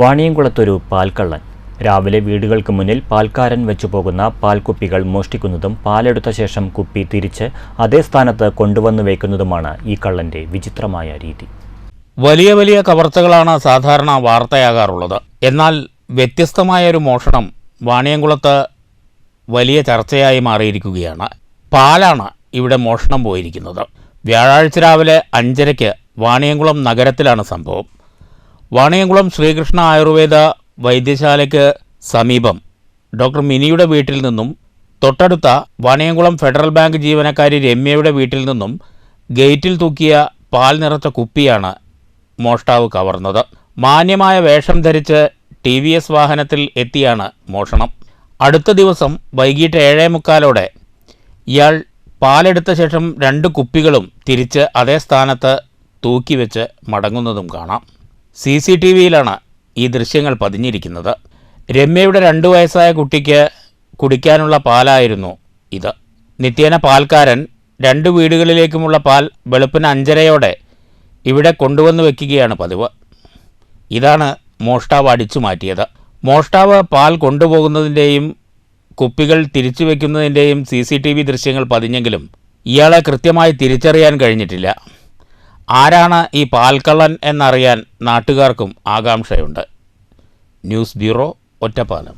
വാണിയംകുളത്തൊരു പാൽക്കള്ളൻ. രാവിലെ വീടുകൾക്ക് മുന്നിൽ പാൽക്കാരൻ വെച്ചുപോകുന്ന പാൽക്കുപ്പികൾ മോഷ്ടിക്കുന്നതും പാലെടുത്ത ശേഷം കുപ്പി തിരിച്ച് അതേ സ്ഥാനത്ത് കൊണ്ടുവന്നു വയ്ക്കുന്നതുമാണ് ഈ കള്ളന്റെ വിചിത്രമായ രീതി. വലിയ വലിയ കവർച്ചകളാണ് സാധാരണ വാർത്തയാകാറുള്ളത്. എന്നാൽ വ്യത്യസ്തമായൊരു മോഷണം വാണിയംകുളത്ത് വലിയ ചർച്ചയായി മാറിയിരിക്കുകയാണ്. പാലാണ് ഇവിടെ മോഷണം പോയിരിക്കുന്നത്. വ്യാഴാഴ്ച രാവിലെ 5:30 വാണിയംകുളം നഗരത്തിലാണ് സംഭവം. വാണിയംകുളം ശ്രീകൃഷ്ണ ആയുർവേദ വൈദ്യശാലയ്ക്ക് സമീപം ഡോക്ടർ മിനിയുടെ വീട്ടിൽ നിന്നും തൊട്ടടുത്ത വാണിയംകുളം ഫെഡറൽ ബാങ്ക് ജീവനക്കാരി രമ്യയുടെ വീട്ടിൽ നിന്നും ഗേറ്റിൽ തൂക്കിയ പാൽ നിറച്ച കുപ്പിയാണ് മോഷ്ടാവ് കവർന്നത്. മാന്യമായ വേഷം ധരിച്ച് TVS വാഹനത്തിൽ എത്തിയാണ് മോഷണം. അടുത്ത ദിവസം വൈകിട്ട് 7:45 ഇയാൾ പാലെടുത്ത ശേഷം 2 കുപ്പികളും തിരിച്ച് അതേ സ്ഥാനത്ത് തൂക്കിവെച്ച് മടങ്ങുന്നതും കാണാം. CCTVയിലാണ് ഈ ദൃശ്യങ്ങൾ പതിഞ്ഞിരിക്കുന്നത്. രമ്യയുടെ 2 വയസ്സായ കുട്ടിക്ക് കുടിക്കാനുള്ള പാലായിരുന്നു ഇത്. നിത്യേന പാൽക്കാരൻ 2 വീടുകളിലേക്കുമുള്ള പാൽ വെളുപ്പിന് 5:30 ഇവിടെ കൊണ്ടുവന്ന് വയ്ക്കുകയാണ് പതിവ്. ഇതാണ് മോഷ്ടാവ് അടിച്ചു മാറ്റിയത്. മോഷ്ടാവ് പാൽ കൊണ്ടുപോകുന്നതിൻ്റെയും കുപ്പികൾ തിരിച്ചു വയ്ക്കുന്നതിൻ്റെയും CCTV ദൃശ്യങ്ങൾ പതിഞ്ഞെങ്കിലും ഇയാളെ കൃത്യമായി തിരിച്ചറിയാൻ കഴിഞ്ഞിട്ടില്ല. ആരാണ് ഈ പാൽക്കള്ളൻ എന്നറിയാൻ നാട്ടുകാർക്കും ആകാംക്ഷയുണ്ട്. News bureau, Ottapalam.